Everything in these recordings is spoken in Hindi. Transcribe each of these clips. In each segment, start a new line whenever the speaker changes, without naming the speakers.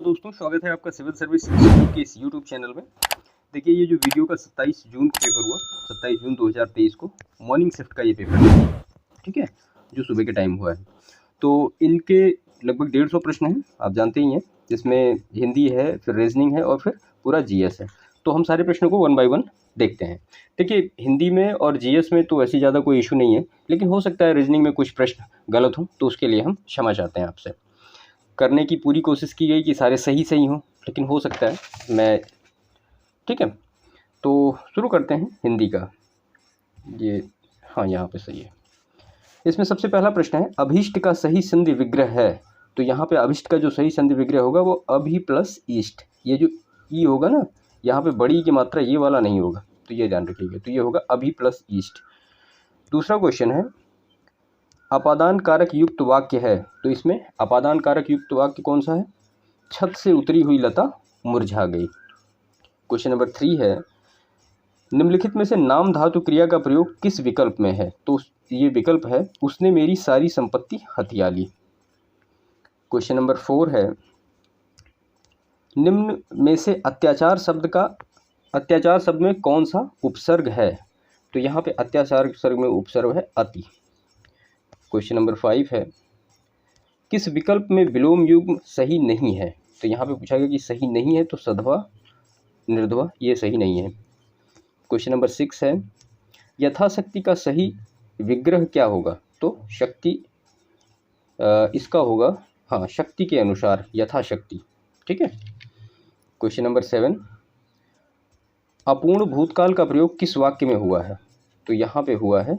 दोस्तों, स्वागत है आपका सिविल सर्विस इंस्टीट्यूट के इस यूट्यूब चैनल में। देखिए, ये जो वीडियो का 27 जून को पेपर हुआ, 27 जून 2023 को मॉर्निंग शिफ्ट का ये पेपर है, ठीक है, जो सुबह के टाइम हुआ है। तो इनके लगभग 150 प्रश्न हैं, आप जानते ही हैं, जिसमें हिंदी है, फिर रीजनिंग है और फिर पूरा जीएस है। तो हम सारे प्रश्नों को 1 बाय 1 देखते हैं। देखिए, हिंदी में और जीएस में तो ऐसी ज़्यादा कोई इशू नहीं है, लेकिन हो सकता है रीजनिंग में कुछ प्रश्न गलत हों, तो उसके लिए हम क्षमा चाहते हैं आपसे। करने की पूरी कोशिश की गई कि सारे सही हों, लेकिन हो सकता है मैं, ठीक है। तो शुरू करते हैं हिंदी का। ये हाँ, यहाँ पे सही है। इसमें सबसे पहला प्रश्न है, अभीष्ट का सही संधि विग्रह है। तो यहाँ पे अभीष्ट का जो सही संधि विग्रह होगा वो अभी प्लस ईस्ट, ये जो ई होगा ना, यहाँ पे बड़ी की मात्रा ये वाला नहीं होगा, तो ये ध्यान रखिएगा। तो ये होगा अभी प्लस ईस्ट। दूसरा क्वेश्चन है, अपादान कारक युक्त वाक्य है। तो इसमें अपादान कारक युक्त वाक्य कौन सा है? छत से उतरी हुई लता मुरझा गई। क्वेश्चन नंबर 3 है, निम्नलिखित में से नाम धातु क्रिया का प्रयोग किस विकल्प में है? तो ये विकल्प है, उसने मेरी सारी संपत्ति हथिया ली। क्वेश्चन नंबर 4 है, निम्न में से अत्याचार शब्द में कौन सा उपसर्ग है? तो यहाँ पे अत्याचार शब्द में उपसर्ग है अति। क्वेश्चन नंबर 5 है, किस विकल्प में विलोम युग्म सही नहीं है? तो यहाँ पे पूछा गया कि सही नहीं है, तो सध्वा निर्ध्वा ये सही नहीं है। क्वेश्चन नंबर 6 है, यथाशक्ति का सही विग्रह क्या होगा? तो शक्ति इसका होगा, हाँ, शक्ति के अनुसार, यथाशक्ति, ठीक है। क्वेश्चन नंबर 7, अपूर्ण भूतकाल का प्रयोग किस वाक्य में हुआ है? तो यहाँ पे हुआ है,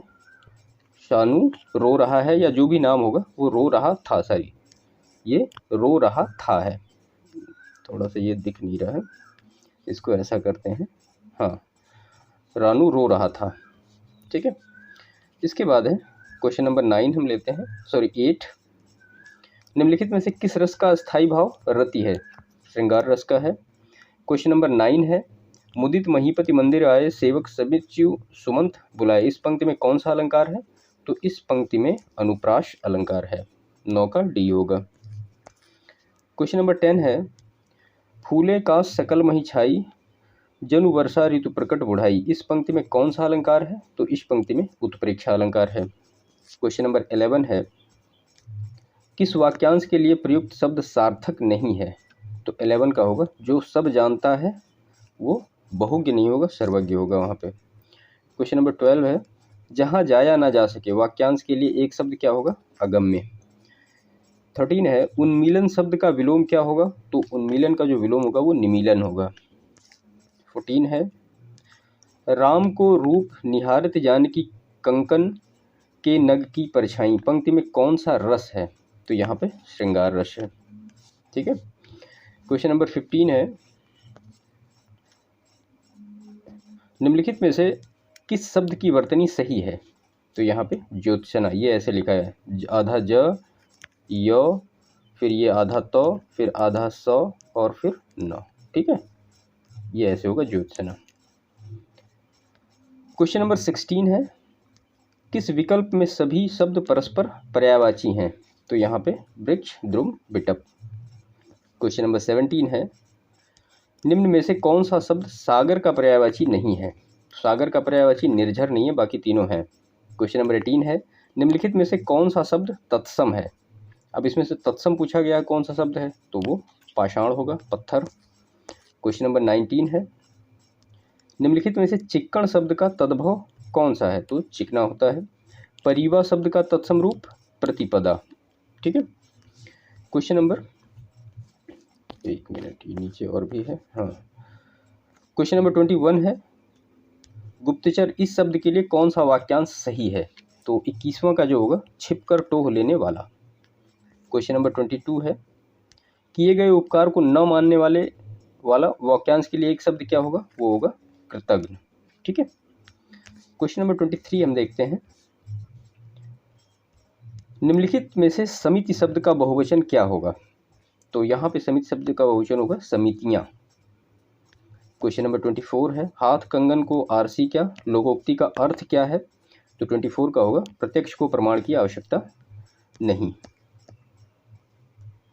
शानू रो रहा है, या जो भी नाम होगा वो रो रहा था, सॉरी ये रो रहा था है, थोड़ा सा ये दिख नहीं रहा है, इसको ऐसा करते हैं, हाँ, रानू रो रहा था, ठीक है। इसके बाद है क्वेश्चन नंबर 9 हम लेते हैं, सॉरी 8, निम्नलिखित में से किस रस का स्थायी भाव रति है? श्रृंगार रस का है। क्वेश्चन नंबर 9 है, मुदित महीपति मंदिर आए, सेवक समिच्यु सुमंत बुलाए। इस पंक्ति में कौन सा अलंकार है? तो इस पंक्ति में अनुप्रास अलंकार है, 9 का डी होगा। क्वेश्चन नंबर 10 है, फूले का सकल मही छाई, जनु वर्षा ऋतु प्रकट बुढ़ाई। इस पंक्ति में कौन सा अलंकार है? तो इस पंक्ति में उत्प्रेक्षा अलंकार है। क्वेश्चन नंबर 11 है, किस वाक्यांश के लिए प्रयुक्त शब्द सार्थक नहीं है? तो 11 का होगा, जो सब जानता है वो बहुज्ञ नहीं होगा, सर्वज्ञ होगा वहाँ पे। क्वेश्चन नंबर 12 है, जहाँ जाया ना जा सके, वाक्यांश के लिए एक शब्द क्या होगा? अगम्य। 13 है, उन्मीलन शब्द का विलोम क्या होगा? तो उन्मीलन का जो विलोम होगा वो निमीलन होगा। 14 है, राम को रूप निहारत जानकी, कंकन के नग की परछाई। पंक्ति में कौन सा रस है? तो यहाँ पे श्रृंगार रस है, ठीक है। क्वेश्चन नंबर 15 है, निम्नलिखित में से किस शब्द की वर्तनी सही है? तो यहाँ पे ज्योत्सना, ये ऐसे लिखा है, आधा ज य, फिर ये आधा तो, फिर आधा सौ और फिर न, ठीक है, ये ऐसे होगा ज्योत्सना। क्वेश्चन नंबर 16 है, किस विकल्प में सभी शब्द परस्पर पर्यायवाची हैं? तो यहाँ पे वृक्ष, द्रुम, बिटप। क्वेश्चन नंबर 17 है, निम्न में से कौन सा शब्द सागर का पर्यायवाची नहीं है? सागर का पर्यायवाची निर्झर नहीं है, बाकी तीनों हैं। क्वेश्चन नंबर 18 है, निम्नलिखित में से कौन सा शब्द तत्सम है? अब इसमें से तत्सम पूछा गया है, कौन सा शब्द है? तो वो पाषाण होगा, पत्थर। क्वेश्चन नंबर 19 है, निम्नलिखित में से चिक्कण शब्द का तद्भव कौन सा है? तो चिकना होता है। परिवा शब्द का तत्सम रूप प्रतिपदा, ठीक है। क्वेश्चन नंबर, एक मिनट, ये नीचे और भी है, हाँ। क्वेश्चन नंबर 21 है, गुप्तचर इस शब्द के लिए कौन सा वाक्यांश सही है? तो 21वां का जो होगा, छिपकर टोह लेने वाला। क्वेश्चन नंबर 22 है, किए गए उपकार को न मानने वाला वाक्यांश के लिए एक शब्द क्या होगा? वो होगा कृतज्ञ, ठीक है। क्वेश्चन नंबर 23 हम देखते हैं, निम्नलिखित में से समिति शब्द का बहुवचन क्या होगा? तो यहाँ पे समिति शब्द का बहुवचन होगा समितियाँ। क्वेश्चन नंबर 24 है, हाथ कंगन को आरसी क्या, लोकोक्ति का अर्थ क्या है? तो 24 का होगा, प्रत्यक्ष को प्रमाण की आवश्यकता नहीं।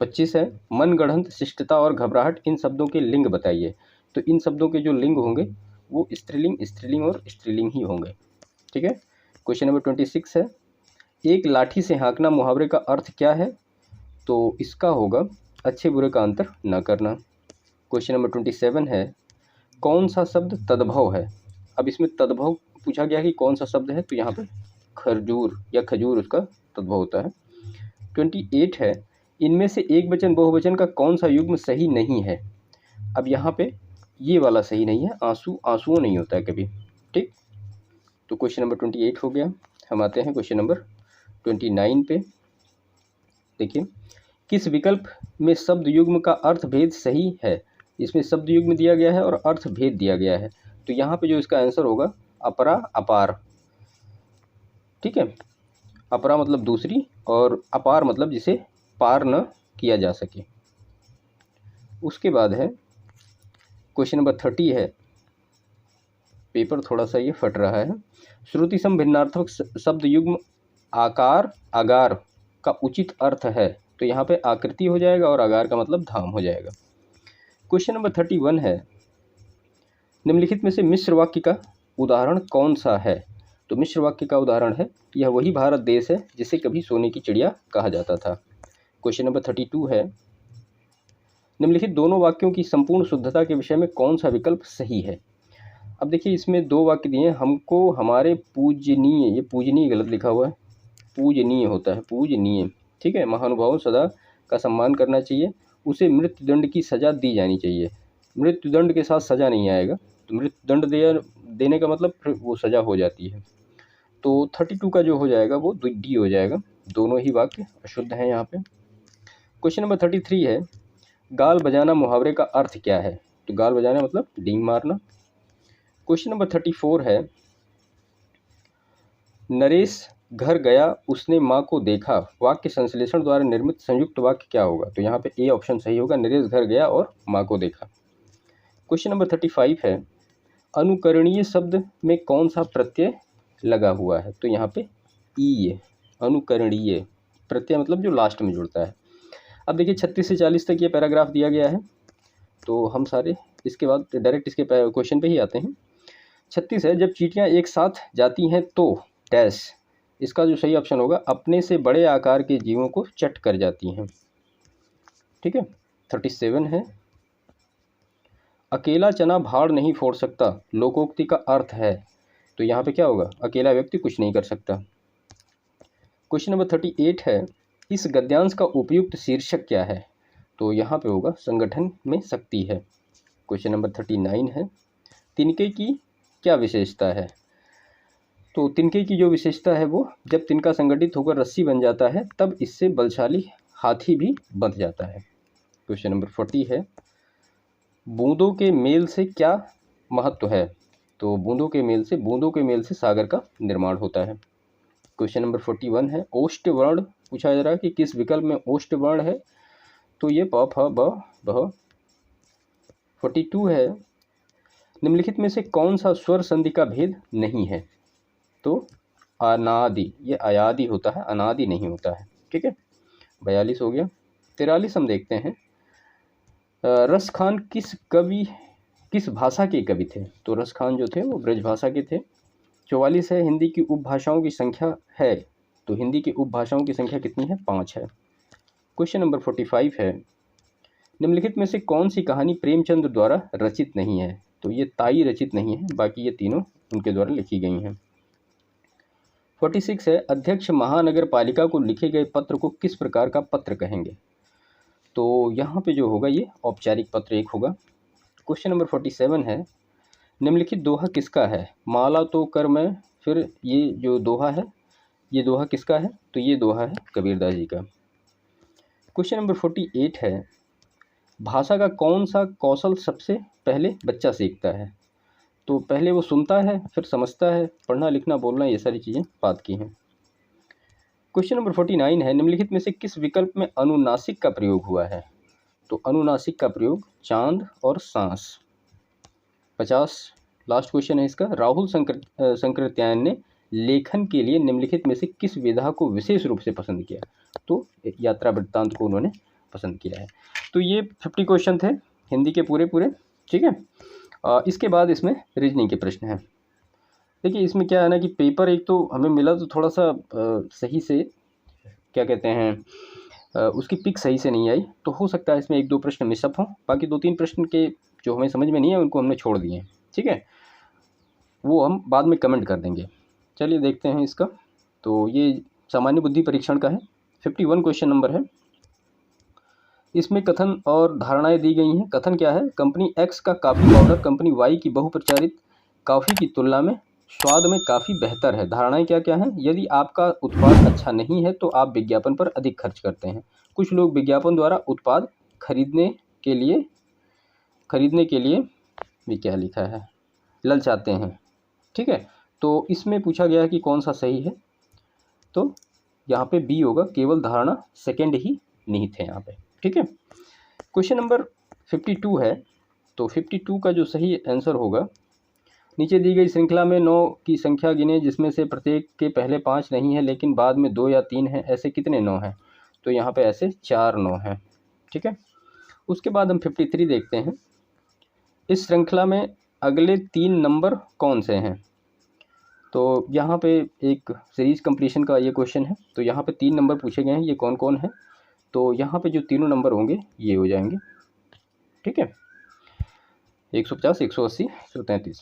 25 है मनगढ़ंत, शिष्टता और घबराहट इन शब्दों के लिंग बताइए। तो इन शब्दों के जो लिंग होंगे वो स्त्रीलिंग, स्त्रीलिंग और स्त्रीलिंग ही होंगे। ठीक है। क्वेश्चन नंबर 26 है एक लाठी से हाँकना मुहावरे का अर्थ क्या है? तो इसका होगा अच्छे बुरे का अंतर न करना। क्वेश्चन नंबर 27 है कौन सा शब्द तद्भव है? अब इसमें तद्भव पूछा गया कि कौन सा शब्द है, तो यहाँ पे खरजूर या खजूर उसका तद्भव होता है। 28 है इनमें से एक वचन बहुवचन का कौन सा युग्म सही नहीं है? अब यहाँ पे ये वाला सही नहीं है, आंसू आंसुओं नहीं होता है कभी। ठीक, तो क्वेश्चन नंबर 28 हो गया। हम आते हैं क्वेश्चन नंबर 29 पे। देखिए किस विकल्प में शब्द युग्म का अर्थ भेद सही है? इसमें शब्द युग्म दिया गया है और अर्थ भेद दिया गया है, तो यहाँ पे जो इसका आंसर होगा अपरा अपार। ठीक है, अपरा मतलब दूसरी और अपार मतलब जिसे पार न किया जा सके। उसके बाद है क्वेश्चन नंबर 30 है, पेपर थोड़ा सा ये फट रहा है। श्रुति सम भिन्नार्थक शब्द युग्म आकार आगार का उचित अर्थ है, तो यहाँ पे आकृति हो जाएगा और आगार का मतलब धाम हो जाएगा। क्वेश्चन नंबर 31 है निम्नलिखित में से मिश्र वाक्य का उदाहरण कौन सा है? तो मिश्र वाक्य का उदाहरण है यह वही भारत देश है जिसे कभी सोने की चिड़िया कहा जाता था। क्वेश्चन नंबर 32 है निम्नलिखित दोनों वाक्यों की संपूर्ण शुद्धता के विषय में कौन सा विकल्प सही है? अब देखिए इसमें दो वाक्य दिए हैं, हमको हमारे पूजनीय, ये पूजनीय गलत लिखा हुआ है, पूजनीय होता है पूजनीय। ठीक है, महानुभावों सदा का सम्मान करना चाहिए, उसे मृत्युदंड की सज़ा दी जानी चाहिए। मृत्युदंड के साथ सज़ा नहीं आएगा, तो मृत्युदंड देने का मतलब फिर वो सज़ा हो जाती है। तो 32 का जो हो जाएगा वो डी हो जाएगा, दोनों ही वाक्य अशुद्ध हैं यहाँ पे। क्वेश्चन नंबर 33 है गाल बजाना मुहावरे का अर्थ क्या है? तो गाल बजाना मतलब डींग मारना। क्वेश्चन नंबर 34 है नरेश घर गया उसने माँ को देखा, वाक्य संश्लेषण द्वारा निर्मित संयुक्त वाक्य क्या होगा? तो यहाँ पे ए ऑप्शन सही होगा, नरेश घर गया और माँ को देखा। क्वेश्चन नंबर 35 है अनुकरणीय शब्द में कौन सा प्रत्यय लगा हुआ है? तो यहाँ पे ई, अनुकरणीय प्रत्यय मतलब जो लास्ट में जुड़ता है। अब देखिए 36 से 40 तक ये पैराग्राफ दिया गया है, तो हम सारे इसके बाद डायरेक्ट इसके क्वेश्चन पे ही आते हैं। 36 है जब चींटियां एक साथ जाती हैं तो डैश, इसका जो सही ऑप्शन होगा अपने से बड़े आकार के जीवों को चट कर जाती हैं। ठीक है। 37 है अकेला चना भाड़ नहीं फोड़ सकता, लोकोक्ति का अर्थ है, तो यहाँ पे क्या होगा अकेला व्यक्ति कुछ नहीं कर सकता। क्वेश्चन नंबर 38 है इस गद्यांश का उपयुक्त शीर्षक क्या है? तो यहाँ पे होगा संगठन में शक्ति है। क्वेश्चन नंबर 39 है तिनके की क्या विशेषता है? तो तिनके की जो विशेषता है वो जब तिनका संगठित होकर रस्सी बन जाता है तब इससे बलशाली हाथी भी बंध जाता है। क्वेश्चन नंबर 40 है बूंदों के मेल से क्या महत्व है? तो बूंदों के मेल से सागर का निर्माण होता है। क्वेश्चन नंबर 41 है ओष्ठ वर्ण पूछा जा रहा है कि किस विकल्प में ओष्ठ वर्ण है? तो ये प फ ब भ। 42 है निम्नलिखित में से कौन सा स्वर संधि का भेद नहीं है? तो अनादि, ये अयादि होता है, अनादि नहीं होता है। ठीक है, 42 हो गया। 43 हम देखते हैं रस खान किस भाषा के कवि थे? तो रस खान जो थे वो ब्रज भाषा के थे। 44 है हिंदी की उपभाषाओं की संख्या है, तो हिंदी की उपभाषाओं की संख्या कितनी है? 5 है। क्वेश्चन नंबर 45 है निम्नलिखित में से कौन सी कहानी प्रेमचंद द्वारा रचित नहीं है? तो ये ताई रचित नहीं है, बाकी ये तीनों उनके द्वारा लिखी गई हैं। 46 है अध्यक्ष महानगर पालिका को लिखे गए पत्र को किस प्रकार का पत्र कहेंगे? तो यहाँ पे जो होगा ये औपचारिक पत्र एक होगा। क्वेश्चन नंबर 47 है निम्नलिखित दोहा किसका है? माला तो कर मैं, फिर ये जो दोहा है ये दोहा किसका है? तो ये दोहा है कबीरदास जी का। क्वेश्चन नंबर 48 है भाषा का कौन सा कौशल सबसे पहले बच्चा सीखता है? तो पहले वो सुनता है, फिर समझता है, पढ़ना लिखना बोलना ये सारी चीज़ें बात की हैं। क्वेश्चन नंबर 49 है निम्नलिखित में से किस विकल्प में अनुनासिक का प्रयोग हुआ है? तो अनुनासिक का प्रयोग चांद और सांस। 50 लास्ट क्वेश्चन है इसका राहुल शंकरत्यायन ने लेखन के लिए निम्नलिखित में से किस विधा को विशेष रूप से पसंद किया? तो यात्रा वृत्तांत को उन्होंने पसंद किया है। तो ये 50 क्वेश्चन थे हिंदी के पूरे पूरे, ठीक है। इसके बाद इसमें रीजनिंग के प्रश्न हैं। देखिए इसमें क्या है ना कि पेपर एक तो हमें मिला तो थोड़ा सा सही से क्या कहते हैं उसकी पिक सही से नहीं आई, तो हो सकता है इसमें 1-2 प्रश्न मिसअप हों। बाकी 2-3 प्रश्न के जो हमें समझ में नहीं है उनको हमने छोड़ दिए हैं, ठीक है, वो हम बाद में कमेंट कर देंगे। चलिए देखते हैं इसका। तो ये सामान्य बुद्धि परीक्षण का है, 51 क्वेश्चन नंबर है। इसमें कथन और धारणाएं दी गई हैं। कथन क्या है, कंपनी एक्स का कॉफ़ी पाउडर कंपनी वाई की बहुप्रचारित कॉफ़ी की तुलना में स्वाद में काफ़ी बेहतर है। धारणाएं क्या क्या हैं, यदि आपका उत्पाद अच्छा नहीं है तो आप विज्ञापन पर अधिक खर्च करते हैं। कुछ लोग विज्ञापन द्वारा उत्पाद खरीदने के लिए भी क्या लिखा है, ललचाते हैं, ठीक है। तो इसमें पूछा गया है कि कौन सा सही है, तो यहाँ पे बी होगा, केवल धारणा सेकंड ही निहित है यहाँ पे, ठीक है। क्वेश्चन नंबर 52 है, तो 52 का जो सही आंसर होगा, नीचे दी गई श्रृंखला में 9 की संख्या गिने जिसमें से प्रत्येक के पहले 5 नहीं है लेकिन बाद में 2 या 3 हैं, ऐसे कितने 9 हैं। तो यहाँ पे ऐसे 4 9 हैं, ठीक है। उसके बाद हम 53 देखते हैं। इस श्रृंखला में अगले 3 नंबर कौन से हैं। तो यहाँ पे एक सीरीज कंप्लीशन का ये क्वेश्चन है, तो यहाँ पे 3 नंबर पूछे गए हैं, ये कौन कौन है। तो यहाँ पे जो तीनों नंबर होंगे ये हो जाएंगे, ठीक है, 150, 180, 133।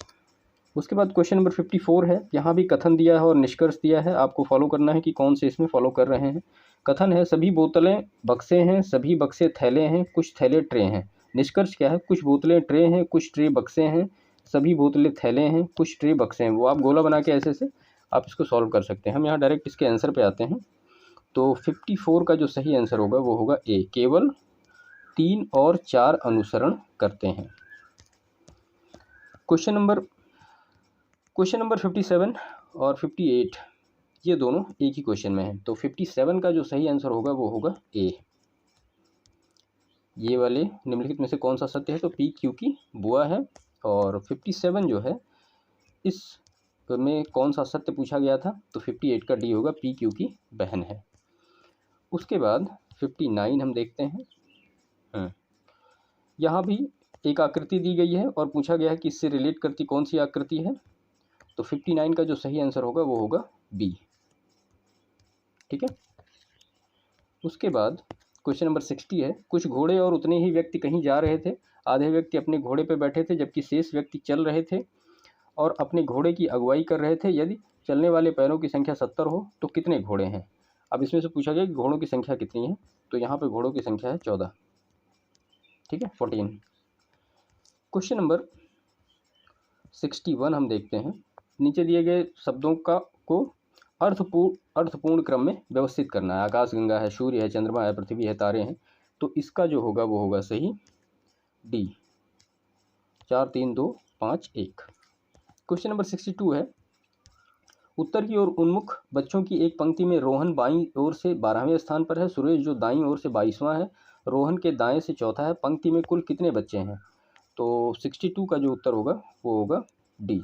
उसके बाद क्वेश्चन नंबर 54 है। यहाँ भी कथन दिया है और निष्कर्ष दिया है, आपको फॉलो करना है कि कौन से इसमें फॉलो कर रहे हैं। कथन है, सभी बोतलें बक्से हैं, सभी बक्से थैले हैं, कुछ थैले ट्रे हैं। निष्कर्ष क्या है, कुछ बोतलें ट्रे हैं, कुछ ट्रे बक्से हैं, सभी बोतलें थैले हैं, कुछ ट्रे बक्से हैं। वो आप गोला बना के ऐसे से आप इसको सॉल्व कर सकते हैं। हम यहाँ डायरेक्ट इसके आंसर पे आते हैं। तो 54 का जो सही आंसर होगा वो होगा ए, केवल 3 और 4 अनुसरण करते हैं। क्वेश्चन नंबर 57 और 58 ये दोनों एक ही क्वेश्चन में है। तो 57 का जो सही आंसर होगा वो होगा ए, ये वाले निम्नलिखित में से कौन सा सत्य है। तो पी क्यू की बुआ है। और 57 जो है इस में कौन सा सत्य पूछा गया था, तो 58 का डी होगा, पी क्यू की बहन है। उसके बाद 59 हम देखते हैं। यहाँ भी एक आकृति दी गई है और पूछा गया है कि इससे रिलेट करती कौन सी आकृति है। तो 59 का जो सही आंसर होगा वो होगा बी, ठीक है। उसके बाद क्वेश्चन नंबर 60 है। कुछ घोड़े और उतने ही व्यक्ति कहीं जा रहे थे। आधे व्यक्ति अपने घोड़े पर बैठे थे जबकि शेष व्यक्ति चल रहे थे और अपने घोड़े की अगुवाई कर रहे थे। यदि चलने वाले पैरों की संख्या 70 हो तो कितने घोड़े हैं। अब इसमें से पूछा गया कि घोड़ों की संख्या कितनी है। तो यहाँ पे घोड़ों की संख्या है 14, ठीक है, 14। क्वेश्चन नंबर 61 हम देखते हैं। नीचे दिए गए शब्दों को अर्थपूर्ण क्रम में व्यवस्थित करना है। आकाश गंगा है, सूर्य है, चंद्रमा है, पृथ्वी है, तारे हैं। तो इसका जो होगा वो होगा सही डी, 4 3 2 5 1। क्वेश्चन नंबर 62 है। उत्तर की ओर उन्मुख बच्चों की एक पंक्ति में रोहन बाईं ओर से 12वें स्थान पर है, सुरेश जो दाईं ओर से 22वां है, रोहन के दाएं से चौथा है। पंक्ति में कुल कितने बच्चे हैं। तो 62 का जो उत्तर होगा वो होगा डी,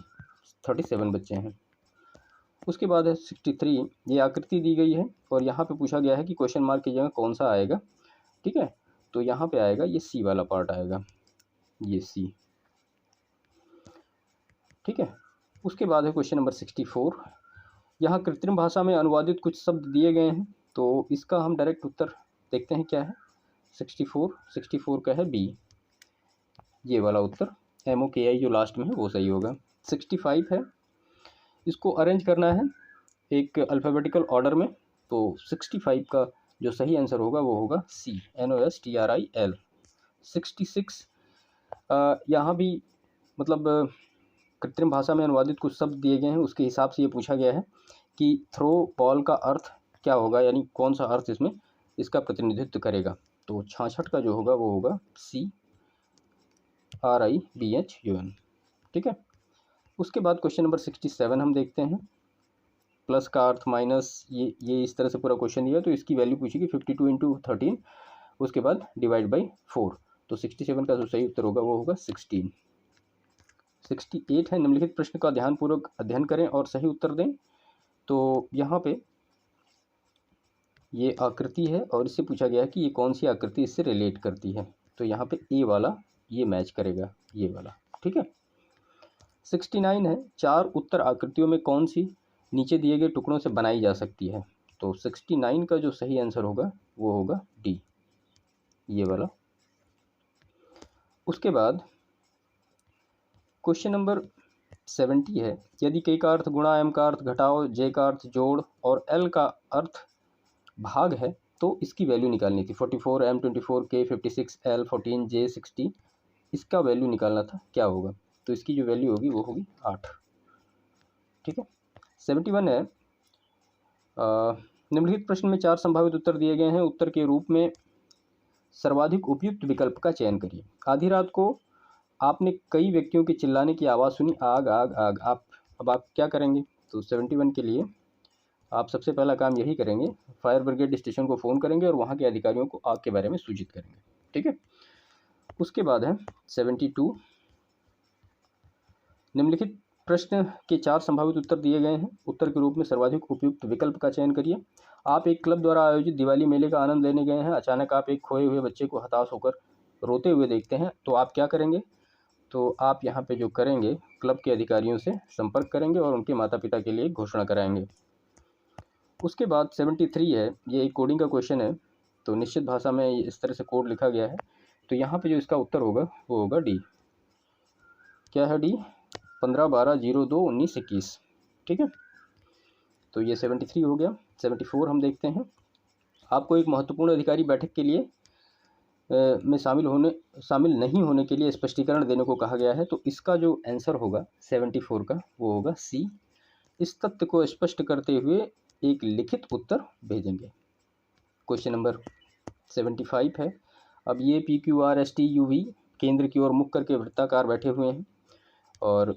37 बच्चे हैं। उसके बाद है 63। ये आकृति दी गई है और यहाँ पे पूछा गया है कि क्वेश्चन मार्क की जगह कौन सा आएगा, ठीक है। तो यहाँ पे आएगा ये सी वाला पार्ट आएगा, ये सी, ठीक है। उसके बाद है क्वेश्चन नंबर 64। यहाँ कृत्रिम भाषा में अनुवादित कुछ शब्द दिए गए हैं। तो इसका हम डायरेक्ट उत्तर देखते हैं क्या है। 64 का है बी, ये वाला उत्तर, MOKI जो लास्ट में है वो सही होगा। 65 है। इसको अरेंज करना है एक अल्फ़ाबेटिकल ऑर्डर में। तो 65 का जो सही आंसर होगा वो होगा सी, NOSTRIL। 66 यहाँ भी मतलब कृत्रिम भाषा में अनुवादित कुछ शब्द दिए गए हैं, उसके हिसाब से ये पूछा गया है कि थ्रो बॉल का अर्थ क्या होगा, यानी कौन सा अर्थ इसमें इसका प्रतिनिधित्व करेगा। तो 66 का जो होगा वो होगा सी, RIBHUN, ठीक है। उसके बाद क्वेश्चन नंबर 67 हम देखते हैं। प्लस का अर्थ माइनस, ये इस तरह से पूरा क्वेश्चन दिया, तो इसकी वैल्यू पूछेगी 52 × 13, उसके बाद डिवाइड बाई 4। तो 67 का जो सही उत्तर होगा वो होगा 16। 68 है। निम्नलिखित प्रश्न का ध्यानपूर्वक अध्ययन करें और सही उत्तर दें। तो यहाँ पे ये आकृति है और इससे पूछा गया है कि ये कौन सी आकृति इससे रिलेट करती है। तो यहाँ पे ए वाला ये मैच करेगा, ये वाला, ठीक है। 69 है, 4 उत्तर आकृतियों में कौन सी नीचे दिए गए टुकड़ों से बनाई जा सकती है। तो 69 का जो सही आंसर होगा वो होगा डी, ये वाला। उसके बाद क्वेश्चन नंबर 70 है, यदि के का अर्थ गुणा, एम का अर्थ घटाओ, जे का अर्थ जोड़ और एल का अर्थ भाग है तो इसकी वैल्यू निकालनी थी। 44 एम 24 के 56 एल 14 जे 60, इसका वैल्यू निकालना था, क्या होगा। तो इसकी जो वैल्यू होगी वो होगी 8, ठीक है। 71 है, निम्नलिखित प्रश्न में 4 संभावित उत्तर दिए गए हैं, उत्तर के रूप में सर्वाधिक उपयुक्त विकल्प का चयन करिए। आधी रात को आपने कई व्यक्तियों के चिल्लाने की आवाज़ सुनी, आग आग आग। अब आप क्या करेंगे। तो 71 के लिए आप सबसे पहला काम यही करेंगे, फायर ब्रिगेड स्टेशन को फ़ोन करेंगे और वहाँ के अधिकारियों को आग के बारे में सूचित करेंगे, ठीक है। उसके बाद है 72, निम्नलिखित प्रश्न के 4 संभावित उत्तर दिए गए हैं, उत्तर के रूप में सर्वाधिक उपयुक्त विकल्प का चयन करिए। आप एक क्लब द्वारा आयोजित दिवाली मेले का आनंद लेने गए हैं, अचानक आप एक खोए हुए बच्चे को हताश होकर रोते हुए देखते हैं, तो आप क्या करेंगे। तो आप यहाँ पे जो करेंगे, क्लब के अधिकारियों से संपर्क करेंगे और उनके माता पिता के लिए घोषणा कराएंगे। उसके बाद 73 है, ये एक कोडिंग का क्वेश्चन है, तो निश्चित भाषा में इस तरह से कोड लिखा गया है, तो यहाँ पे जो इसका उत्तर होगा वो होगा डी। क्या है डी, 15 12 02 19 21, ठीक है। तो ये 73 हो गया। 74 हम देखते हैं, आपको एक महत्वपूर्ण अधिकारी बैठक के लिए में शामिल नहीं होने के लिए स्पष्टीकरण देने को कहा गया है, तो इसका जो आंसर होगा 74 का वो होगा सी। इस तथ्य को स्पष्ट करते हुए एक लिखित उत्तर भेजेंगे। क्वेश्चन नंबर 75 है, अब ये P Q R S T U V केंद्र की ओर मुख करके वृत्ताकार बैठे हुए हैं और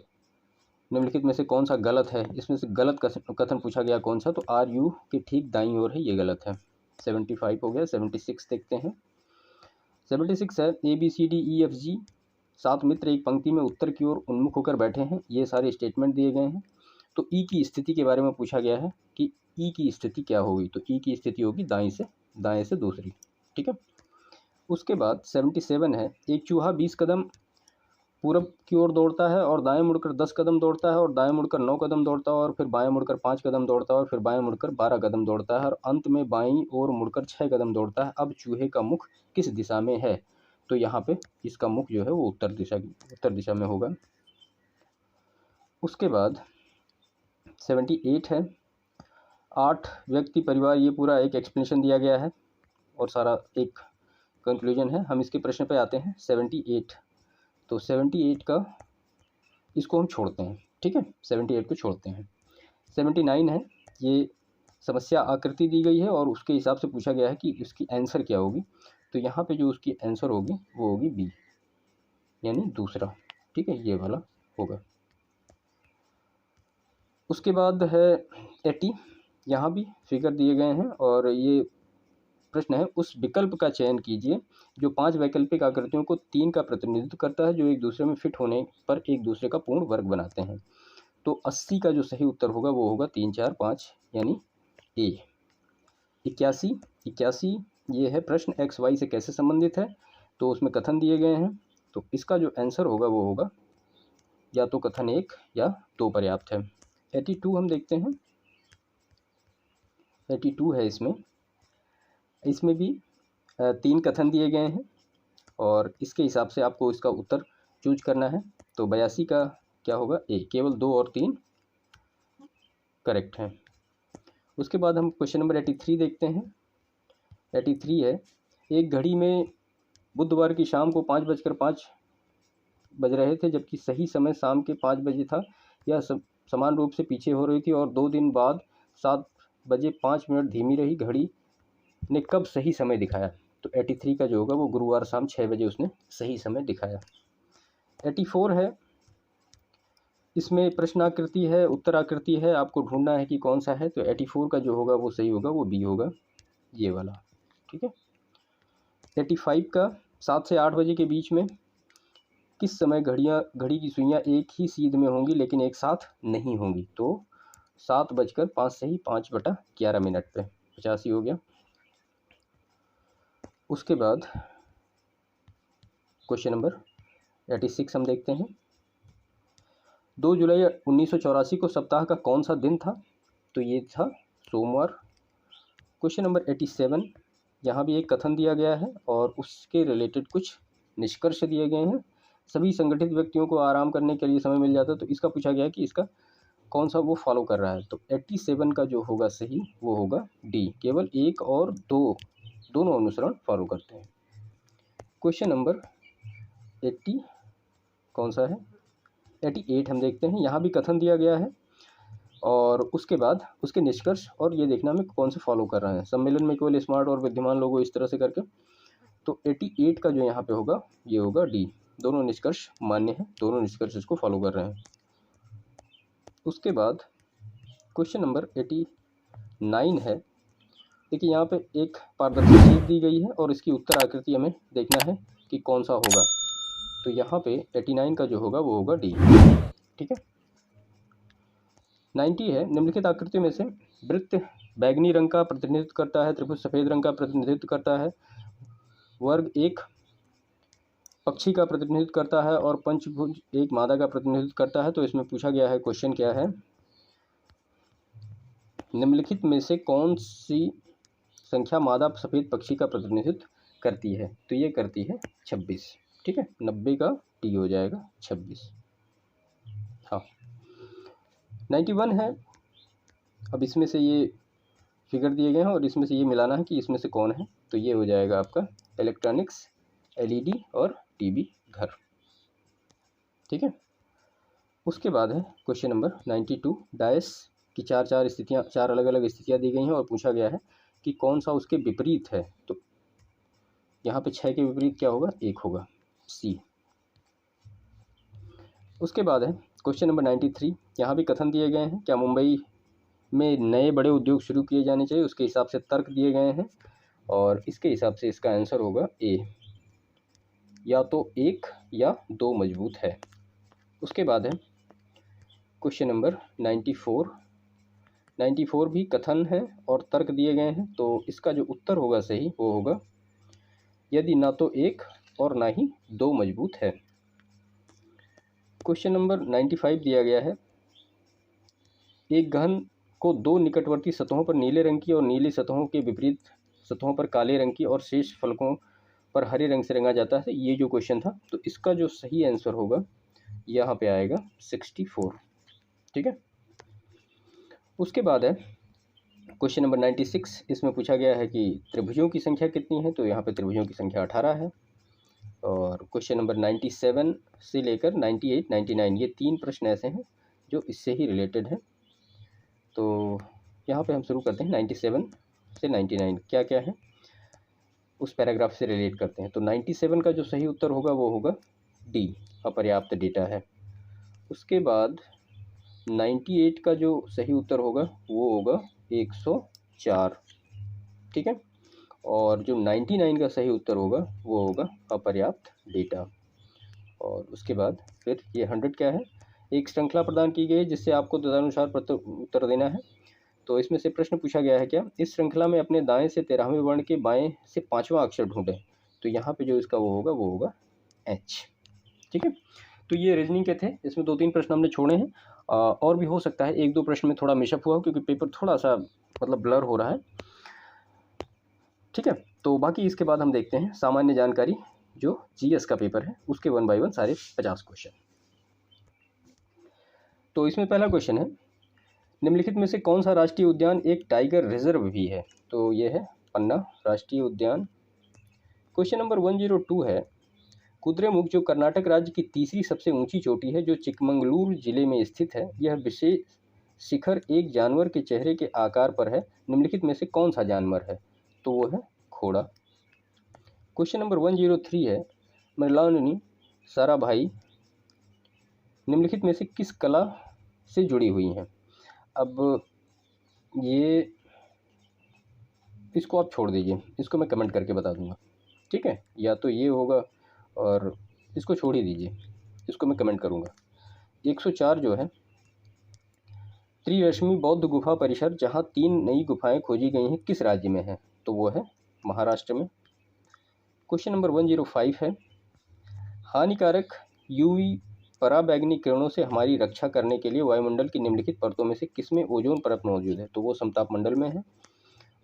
निम्नलिखित में से कौन सा गलत है, इसमें से गलत कथन पूछा गया कौन सा, तो आर यू के ठीक दाईं ओर है, ये गलत है। 75 हो गया। 76 देखते हैं। 76 है, A B C D E F G 7 मित्र एक पंक्ति में उत्तर की ओर उन्मुख होकर बैठे हैं, ये सारे स्टेटमेंट दिए गए हैं। तो ई की स्थिति के बारे में पूछा गया है कि ई की स्थिति क्या होगी, तो ई की स्थिति होगी दाएं से दूसरी, ठीक है। उसके बाद 77 है, एक चूहा 20 कदम पूरब की ओर दौड़ता है और दाएं मुड़कर 10 कदम दौड़ता है और दाएं मुड़कर 9 कदम दौड़ता है और फिर बाएं मुड़कर 5 कदम दौड़ता है और फिर बाएं मुड़कर 12 कदम दौड़ता है और अंत में बाईं ओर मुड़कर 6 कदम दौड़ता है। अब चूहे का मुख किस दिशा में है, तो यहाँ पे इसका मुख जो है वो उत्तर दिशा में होगा। उसके बाद 78 है, 8 व्यक्ति परिवार, ये पूरा एक एक्सप्लेनेशन दिया गया है और सारा एक कंक्लूजन है। हम इसके प्रश्न पे आते हैं 78, तो 78 का इसको हम छोड़ते हैं, ठीक है, 78 को छोड़ते हैं। 79 है, ये समस्या आकृति दी गई है और उसके हिसाब से पूछा गया है कि इसकी आंसर क्या होगी, तो यहाँ पे जो उसकी आंसर होगी वो होगी बी, यानी दूसरा, ठीक है, ये वाला होगा। उसके बाद है 80, यहाँ भी फिगर दिए गए हैं और ये प्रश्न है, उस विकल्प का चयन कीजिए जो 5 वैकल्पिक आकृतियों को 3 का प्रतिनिधित्व करता है जो एक दूसरे में फिट होने पर एक दूसरे का पूर्ण वर्ग बनाते हैं। तो 80 का जो सही उत्तर होगा वो होगा 3 4 5, यानी ए। 81 ये है, प्रश्न एक्स वाई से कैसे संबंधित है, तो उसमें कथन दिए गए हैं, तो इसका जो आंसर होगा वो होगा या तो कथन 1 या 2 पर्याप्त है। 82 हम देखते हैं, 82 है, इसमें भी 3 कथन दिए गए हैं और इसके हिसाब से आपको इसका उत्तर चूज करना है। तो 82 का क्या होगा, ए, केवल 2 और 3 करेक्ट हैं। उसके बाद हम क्वेश्चन नंबर 83 देखते हैं। 83 है, एक घड़ी में बुधवार की शाम को 5:05 बज रहे थे जबकि सही समय शाम के 5 बजे था। यह समान रूप से पीछे हो रही थी और 2 दिन बाद 7:05 धीमी रही। घड़ी ने कब सही समय दिखाया, तो 83 का जो होगा वो गुरुवार शाम 6 बजे उसने सही समय दिखाया। 84 है, इसमें प्रश्नाकृति है, उत्तराकृति है, आपको ढूंढना है कि कौन सा है, तो 84 का जो होगा वो सही होगा, वो बी होगा, ये वाला, ठीक है। 85 का 7 से 8 बजे के बीच में किस समय घड़ी की सुइयाँ एक ही सीध में होंगी लेकिन एक साथ नहीं होंगी, तो 7:05 से ही 5/11 पे 85 हो गया। उसके बाद क्वेश्चन नंबर 86 हम देखते हैं। 2 जुलाई 1984 को सप्ताह का कौन सा दिन था? तो ये था सोमवार। क्वेश्चन नंबर 87, यहाँ भी एक कथन दिया गया है और उसके रिलेटेड कुछ निष्कर्ष दिए गए हैं। सभी संगठित व्यक्तियों को आराम करने के लिए समय मिल जाता है, तो इसका पूछा गया है कि इसका कौन सा वो फॉलो कर रहा है। तो 87 का जो होगा सही वो होगा डी, केवल 1 और 2 दोनों अनुसरण फॉलो करते हैं। क्वेश्चन नंबर 80 कौन सा है? 88 हम देखते हैं। यहाँ भी कथन दिया गया है और उसके बाद उसके निष्कर्ष और ये देखना हमें कौन से फॉलो कर रहे हैं। सम्मेलन में केवल स्मार्ट और बुद्धिमान लोगों इस तरह से करके, तो 88 का जो यहाँ पे होगा ये होगा डी, दोनों निष्कर्ष मान्य हैं, दोनों निष्कर्ष इसको फॉलो कर रहे हैं। उसके बाद क्वेश्चन नंबर 89 है। देखिए यहाँ पे एक पारदर्शी शीट दी गई है और इसकी उत्तर आकृति हमें देखना है कि कौन सा होगा। तो यहाँ पे 89 का जो होगा वो होगा डी, ठीक है। 90 है, निम्नलिखित आकृतियों में से वृत्त बैंगनी रंग का प्रतिनिधित्व करता है, त्रिभुज सफ़ेद रंग का प्रतिनिधित्व करता है, वर्ग एक पक्षी का प्रतिनिधित्व करता है और पंचभुज एक मादा का प्रतिनिधित्व करता है। तो इसमें पूछा गया है, क्वेश्चन क्या है, निम्नलिखित में से कौन सी संख्या मादा सफ़ेद पक्षी का प्रतिनिधित्व करती है? तो ये करती है 26, ठीक है। 90 का टी हो जाएगा 26। हाँ, 91 है। अब इसमें से ये फिगर दिए गए हैं और इसमें से ये मिलाना है कि इसमें से कौन है। तो ये हो जाएगा आपका इलेक्ट्रॉनिक्स, एलईडी और टीवी घर, ठीक है। उसके बाद है क्वेश्चन नंबर 92, डायस की चार स्थितियाँ, 4 अलग अलग स्थितियाँ दी गई हैं और पूछा गया है कि कौन सा उसके विपरीत है। तो यहाँ पे 6 के विपरीत क्या होगा? 1 होगा, सी। उसके बाद है क्वेश्चन नंबर 93, यहाँ भी कथन दिए गए हैं, क्या मुंबई में नए बड़े उद्योग शुरू किए जाने चाहिए, उसके हिसाब से तर्क दिए गए हैं और इसके हिसाब से इसका आंसर होगा ए, या तो 1 या 2 मजबूत है। उसके बाद है क्वेश्चन नंबर 94 भी कथन है और तर्क दिए गए हैं। तो इसका जो उत्तर होगा सही वो होगा यदि ना तो 1 और ना ही 2 मजबूत है। क्वेश्चन नंबर 95 दिया गया है, एक घन को 2 निकटवर्ती सतहों पर नीले रंग की और नीली सतहों के विपरीत सतहों पर काले रंग की और शेष फलकों पर हरे रंग से रंगा जाता है। ये जो क्वेश्चन था, तो इसका जो सही आंसर होगा यहाँ पे आएगा 64, ठीक है। उसके बाद है क्वेश्चन नंबर 96, इसमें पूछा गया है कि त्रिभुजों की संख्या कितनी है। तो यहाँ पे त्रिभुजों की संख्या 18 है। और क्वेश्चन नंबर 97 से लेकर 98, 99 ये 3 प्रश्न ऐसे हैं जो इससे ही रिलेटेड है। तो यहाँ पे हम शुरू करते हैं 97 से 99 क्या क्या है उस पैराग्राफ से रिलेट करते हैं। तो 97 का जो सही उत्तर होगा वो होगा डी, अपर्याप्त डेटा है। उसके बाद 98 का जो सही उत्तर होगा वो होगा 104, ठीक है। और जो 99 का सही उत्तर होगा वो होगा अपर्याप्त डेटा। और उसके बाद फिर ये 100 क्या है, एक श्रृंखला प्रदान की गई है जिससे आपको तदनुसार उत्तर देना है। तो इसमें से प्रश्न पूछा गया है, क्या इस श्रृंखला में अपने दाएं से 13वें वर्ण के बाएं से 5वां अक्षर ढूंढें। तो यहाँ पे जो इसका वो होगा एच, ठीक है। तो ये रीजनिंग के थे, इसमें 2-3 प्रश्न हमने छोड़े हैं और भी हो सकता है 1-2 प्रश्न में थोड़ा मिशअप हुआ हो क्योंकि पेपर थोड़ा सा मतलब ब्लर हो रहा है, ठीक है। तो बाकी इसके बाद हम देखते हैं सामान्य जानकारी जो जीएस का पेपर है उसके 1 बाय 1 सारे 50 क्वेश्चन। तो इसमें पहला क्वेश्चन है, निम्नलिखित में से कौन सा राष्ट्रीय उद्यान एक टाइगर रिजर्व भी है। तो ये है पन्ना राष्ट्रीय उद्यान। क्वेश्चन नंबर 102 है, कुद्रेमुख जो कर्नाटक राज्य की तीसरी सबसे ऊंची चोटी है जो चिकमंगलूर जिले में स्थित है, यह विशेष शिखर एक जानवर के चेहरे के आकार पर है, निम्नलिखित में से कौन सा जानवर है। तो वो है घोड़ा। क्वेश्चन नंबर 103 है, मृणालिनी साराभाई निम्नलिखित में से किस कला से जुड़ी हुई हैं। अब ये इसको आप छोड़ दीजिए, इसको मैं कमेंट करके बता दूंगा, ठीक है। या तो ये होगा और इसको छोड़ ही दीजिए, इसको मैं कमेंट करूंगा। 104 जो है, त्रिरश्मि बौद्ध गुफा परिसर जहां 3 नई गुफाएं खोजी गई हैं किस राज्य में है। तो वो है महाराष्ट्र में। क्वेश्चन नंबर 105 है, हानिकारक यूवी पराबैंगनी किरणों से हमारी रक्षा करने के लिए वायुमंडल की निम्नलिखित परतों में से किसमें ओजोन परत मौजूद है? तो वो समताप मंडल में है।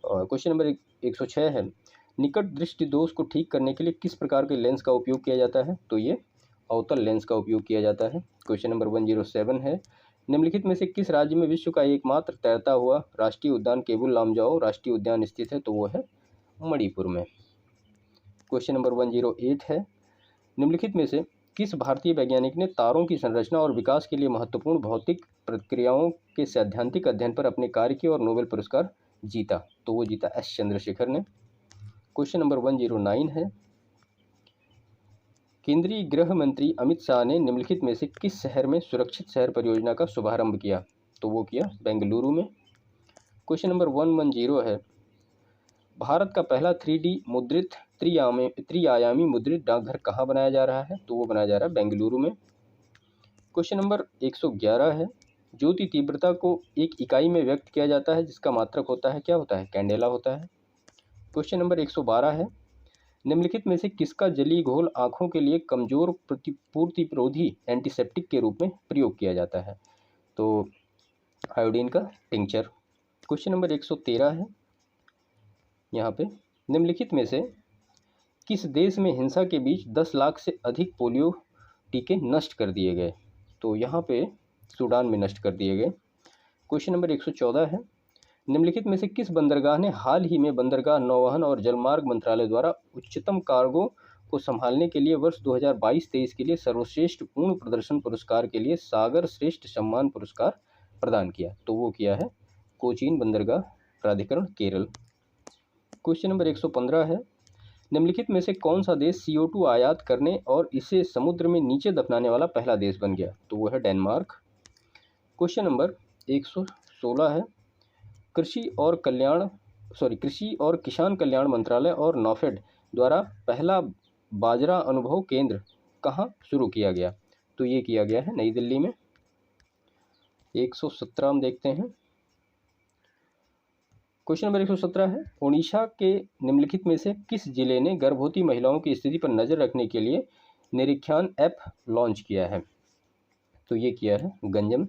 और क्वेश्चन नंबर 106 है, निकट दृष्टि दोष को ठीक करने के लिए किस प्रकार के लेंस का उपयोग किया जाता है? तो ये अवतल लेंस का उपयोग किया जाता है। क्वेश्चन नंबर 107 है, निम्नलिखित में से किस राज्य में विश्व का एकमात्र तैरता हुआ राष्ट्रीय उद्यान केबुल लामजाओ राष्ट्रीय उद्यान स्थित है? तो वो है मणिपुर में। क्वेश्चन नंबर 108 है, निम्नलिखित में से किस भारतीय वैज्ञानिक ने तारों की संरचना और विकास के लिए महत्वपूर्ण भौतिक प्रक्रियाओं के सैद्धांतिक अध्ययन पर अपने कार्य किए और नोबेल पुरस्कार जीता? तो वो जीता एस चंद्रशेखर ने। क्वेश्चन नंबर 109 है, केंद्रीय गृह मंत्री अमित शाह ने निम्नलिखित में से किस शहर में सुरक्षित शहर परियोजना का शुभारंभ किया? तो वो किया बेंगलुरु में। क्वेश्चन नंबर 110 है, भारत का पहला 3D मुद्रित त्रिआयामी मुद्रित डाकघर कहाँ बनाया जा रहा है? तो वो बनाया जा रहा है बेंगलुरु में। क्वेश्चन नंबर 111 है, ज्योति तीव्रता को एक इकाई में व्यक्त किया जाता है जिसका मात्रक होता है, क्या होता है? कैंडेला होता है। क्वेश्चन नंबर 112 है, निम्नलिखित में से किसका जलीय घोल आँखों के लिए कमजोर प्रतिपूर्तिरोधी एंटीसेप्टिक के रूप में प्रयोग किया जाता है? तो आयोडीन का टिंचर। क्वेश्चन नंबर 113 है, यहाँ पे निम्नलिखित में से किस देश में हिंसा के बीच 10 लाख से अधिक पोलियो टीके नष्ट कर दिए गए? तो यहाँ पे सूडान में नष्ट कर दिए गए। क्वेश्चन नंबर 114 है, निम्नलिखित में से किस बंदरगाह ने हाल ही में बंदरगाह नौवहन और जलमार्ग मंत्रालय द्वारा उच्चतम कार्गो को संभालने के लिए वर्ष 2022-23 के लिए सर्वश्रेष्ठ पूर्ण प्रदर्शन पुरस्कार के लिए सागर श्रेष्ठ सम्मान पुरस्कार प्रदान किया? तो वो किया है कोचीन बंदरगाह प्राधिकरण केरल। क्वेश्चन नंबर 115 है, निम्नलिखित में से कौन सा देश CO2 आयात करने और इसे समुद्र में नीचे दफनाने वाला पहला देश बन गया? तो वो है डेनमार्क। क्वेश्चन नंबर 116 है, कृषि और किसान कल्याण मंत्रालय और नॉफेड द्वारा पहला बाजरा अनुभव केंद्र कहाँ शुरू किया गया? तो ये किया गया है नई दिल्ली में। 117 हम देखते हैं। क्वेश्चन नंबर 117 है, ओडिशा के निम्नलिखित में से किस जिले ने गर्भवती महिलाओं की स्थिति पर नजर रखने के लिए निरीक्षण ऐप लॉन्च किया है? तो ये किया है गंजम।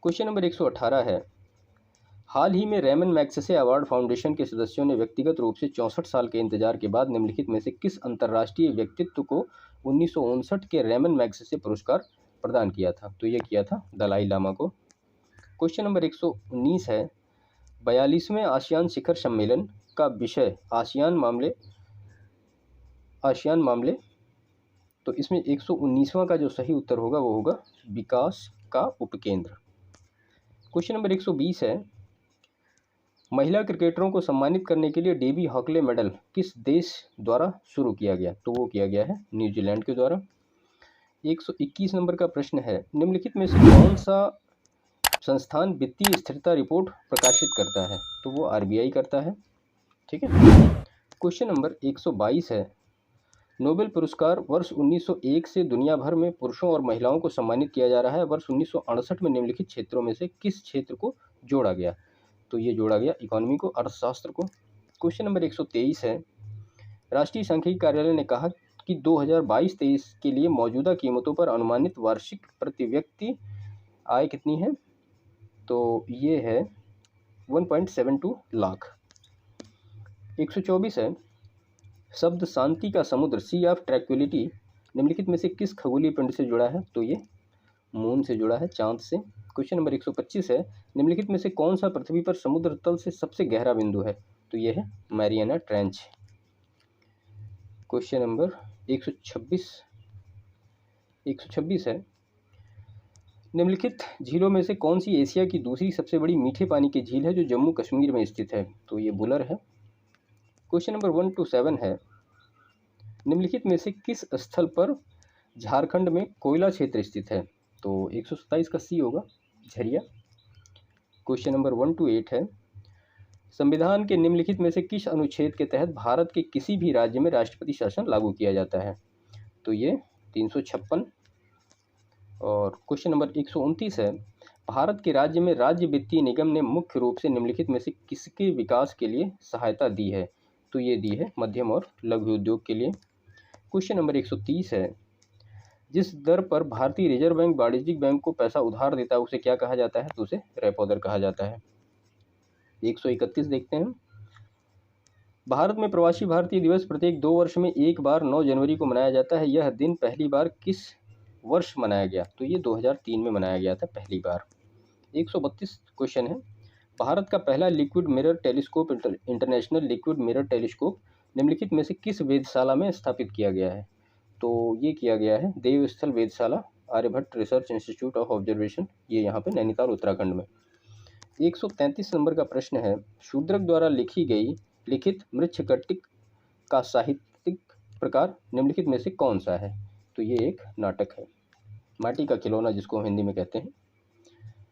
क्वेश्चन नंबर 118 है, हाल ही में रेमन मैग्सेसे अवार्ड फाउंडेशन के सदस्यों ने व्यक्तिगत रूप से 64 साल के इंतजार के बाद निम्नलिखित में से किस अंतर्राष्ट्रीय व्यक्तित्व को 1959 के रेमन मैग्सेसे पुरस्कार प्रदान किया था? तो ये किया था दलाई लामा को। क्वेश्चन नंबर 119 है, 42वें आसियान शिखर सम्मेलन का विषय आसियान मामले। तो इसमें 119वां का जो सही उत्तर होगा वो होगा विकास का उपकेंद्र। क्वेश्चन नंबर 120 है, महिला क्रिकेटरों को सम्मानित करने के लिए डेबी हॉकले मेडल किस देश द्वारा शुरू किया गया? तो वो किया गया है न्यूजीलैंड के द्वारा। 121 नंबर का प्रश्न है, निम्नलिखित में से कौन सा संस्थान वित्तीय स्थिरता रिपोर्ट प्रकाशित करता है? तो वो RBI करता है। ठीक है। क्वेश्चन नंबर 122 है, नोबेल पुरस्कार वर्ष 1901 से दुनिया भर में पुरुषों और महिलाओं को सम्मानित किया जा रहा है। वर्ष 1968 में निम्नलिखित क्षेत्रों में से किस क्षेत्र को जोड़ा गया? तो ये जोड़ा गया इकोनॉमी को, अर्थशास्त्र को। क्वेश्चन नंबर 123 है, राष्ट्रीय सांख्यिकी कार्यालय ने कहा कि 2022-23 के लिए मौजूदा कीमतों पर अनुमानित वार्षिक प्रति व्यक्ति आय कितनी है? तो ये है 1.72 लाख। 124 है, शब्द शांति का समुद्र सी ऑफ ट्रैंक्विलिटी निम्नलिखित में से किस खगोलीय पिंड से जुड़ा है? तो ये मून से जुड़ा है, चांद से। क्वेश्चन नंबर 125 है, निम्नलिखित में से कौन सा पृथ्वी पर समुद्र तल से सबसे गहरा बिंदु है? तो ये है मैरियाना ट्रेंच। क्वेश्चन नंबर 126 है, निम्नलिखित झीलों में से कौन सी एशिया की दूसरी सबसे बड़ी मीठे पानी की झील है जो जम्मू कश्मीर में स्थित है? तो ये बुलर है। क्वेश्चन नंबर 127 है, निम्नलिखित में से किस स्थल पर झारखंड में कोयला क्षेत्र स्थित है? तो 127 का सी होगा, झरिया। क्वेश्चन नंबर 128 है, संविधान के निम्नलिखित में से किस अनुच्छेद के तहत भारत के किसी भी राज्य में राष्ट्रपति शासन लागू किया जाता है? तो ये 356। और क्वेश्चन नंबर 129 है, भारत के राज्य में राज्य वित्तीय निगम ने मुख्य रूप से निम्नलिखित में से किसके विकास के लिए सहायता दी है? तो ये दी है मध्यम और लघु उद्योग के लिए। क्वेश्चन नंबर 130 है, जिस दर पर भारतीय रिजर्व बैंक वाणिज्यिक बैंक को पैसा उधार देता है उसे क्या कहा जाता है? तो उसे रेपो दर कहा जाता है। 131 देखते हैं, भारत में प्रवासी भारतीय दिवस प्रत्येक 2 वर्ष में एक बार 9 जनवरी को मनाया जाता है। यह दिन पहली बार किस वर्ष मनाया गया? तो ये 2003 में मनाया गया था पहली बार। 132 क्वेश्चन है, भारत का पहला liquid mirror telescope international liquid mirror telescope निम्नलिखित में से किस वेधशाला में स्थापित किया गया है? तो ये किया गया है देवस्थल वेधशाला, Aryabhatta research institute of observation, ये यहाँ पे नैनीताल उत्तराखंड में। 133 नंबर का प्रश्न है, शूद्रक द्वारा लिखित मृच्छकटिक का साहित्यिक प्रकार निम्नलिखित में से कौन सा है? तो ये एक नाटक है, माटी का खिलौना जिसको हम हिंदी में कहते हैं।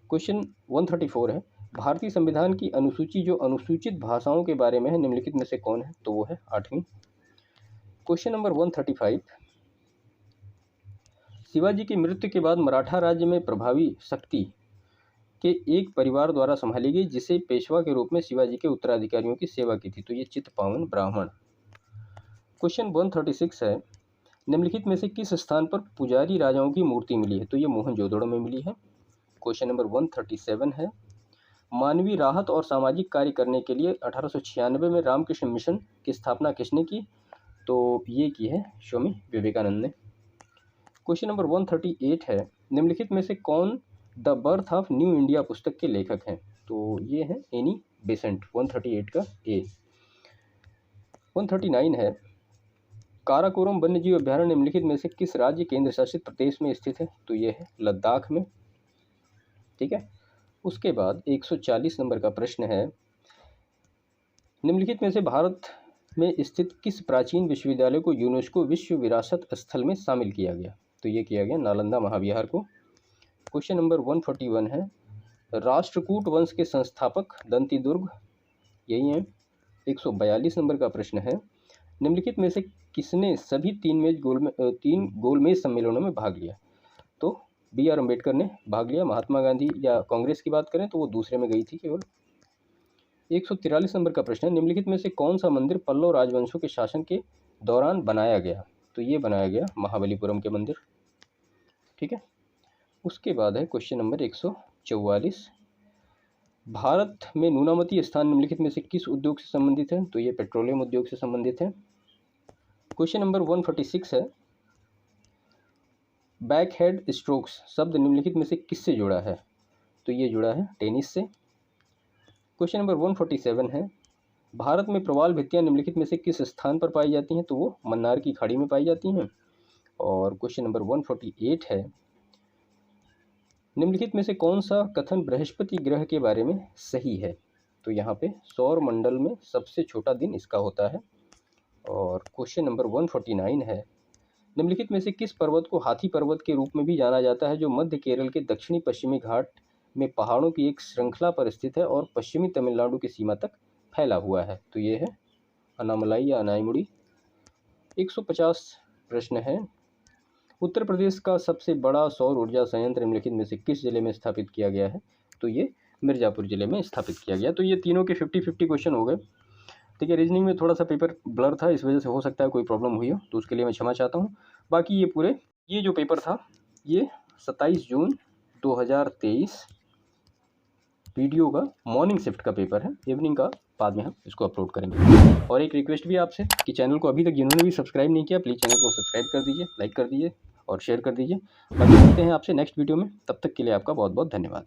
क्वेश्चन 134 है, भारतीय संविधान की अनुसूची जो अनुसूचित भाषाओं के बारे में है निम्नलिखित में से कौन है? तो वो है 8वीं। क्वेश्चन नंबर 135, शिवाजी की मृत्यु के बाद मराठा राज्य में प्रभावी शक्ति के एक परिवार द्वारा संभाली गई जिसे पेशवा के रूप में शिवाजी के उत्तराधिकारियों की सेवा की थी। तो ये चित्तपावन ब्राह्मण। क्वेश्चन 136 है, निम्नलिखित में से किस स्थान पर पुजारी राजाओं की मूर्ति मिली है? तो ये मोहनजोदड़ो में मिली है। क्वेश्चन नंबर 137 है, मानवीय राहत और सामाजिक कार्य करने के लिए 1896 में रामकृष्ण मिशन की स्थापना किसने की? तो ये की है स्वामी विवेकानंद ने। क्वेश्चन नंबर 138 है, निम्नलिखित में से कौन the birth of new India पुस्तक के लेखक हैं? तो ये है एनी बेसेंट। 138 का ए। 139 है, काराकोरम वन्यजीव अभ्यारण्य निम्नलिखित में से किस राज्य केंद्र शासित प्रदेश में स्थित है? तो ये है लद्दाख में। ठीक है, उसके बाद 140 नंबर का प्रश्न है, निम्नलिखित में से भारत में स्थित किस प्राचीन विश्वविद्यालय को यूनेस्को विश्व विरासत स्थल में शामिल किया गया? तो ये किया गया नालंदा महाविहार को। क्वेश्चन नंबर 141 है, राष्ट्रकूट वंश के संस्थापक दंतीदुर्ग यही हैं। 142 नंबर का प्रश्न है, निम्नलिखित में से किसने सभी 3 गोलमेज सम्मेलनों में भाग लिया? तो BR अम्बेडकर ने भाग लिया। महात्मा गांधी या कांग्रेस की बात करें तो वो दूसरे में गई थी केवल। 143 नंबर का प्रश्न है, निम्नलिखित में से कौन सा मंदिर पल्लव राजवंशों के शासन के दौरान बनाया गया? तो ये बनाया गया महाबलीपुरम के मंदिर। ठीक है, उसके बाद है क्वेश्चन नंबर 144, भारत में नूनामती स्थान निम्नलिखित में से किस उद्योग से संबंधित है? तो ये पेट्रोलियम उद्योग से संबंधित है। क्वेश्चन नंबर 146 है, बैक हेड स्ट्रोक्स शब्द निम्नलिखित में से किससे जुड़ा है? तो ये जुड़ा है टेनिस से। क्वेश्चन नंबर 147 है, भारत में प्रवाल भित्तियाँ निम्नलिखित में से किस स्थान पर पाई जाती हैं? तो वो मन्नार की खाड़ी में पाई जाती हैं। और क्वेश्चन नंबर 148 है, निम्नलिखित में से कौन सा कथन बृहस्पति ग्रह के बारे में सही है? तो यहाँ पे सौर मंडल में सबसे छोटा दिन इसका होता है। और क्वेश्चन नंबर 149 है, निम्नलिखित में से किस पर्वत को हाथी पर्वत के रूप में भी जाना जाता है जो मध्य केरल के दक्षिणी पश्चिमी घाट में पहाड़ों की एक श्रृंखला पर स्थित है और पश्चिमी तमिलनाडु की सीमा तक फैला हुआ है? तो ये है अनामलाई या अनाईमुड़ी। 150 प्रश्न है, उत्तर प्रदेश का सबसे बड़ा सौर ऊर्जा संयंत्र निम्नलिखित में से किस जिले में स्थापित किया गया है? तो ये मिर्ज़ापुर जिले में स्थापित किया गया। तो ये तीनों के 50-50 क्वेश्चन हो गए। ठीक है, रीजनिंग में थोड़ा सा पेपर ब्लर था, इस वजह से हो सकता है कोई प्रॉब्लम हुई हो, तो उसके लिए मैं क्षमा चाहता हूँ। बाकी ये जो पेपर था ये 27 जून 2023 वीडियो का मॉर्निंग शिफ्ट का पेपर है, इवनिंग का बाद में हम इसको अपलोड करेंगे। और एक रिक्वेस्ट भी आपसे कि चैनल को अभी तक जिन्होंने भी सब्सक्राइब नहीं किया प्लीज़ चैनल को सब्सक्राइब कर दीजिए, लाइक कर दीजिए और शेयर कर दीजिए। बाकी मिलते हैं आपसे नेक्स्ट वीडियो में, तब तक के लिए आपका बहुत बहुत धन्यवाद।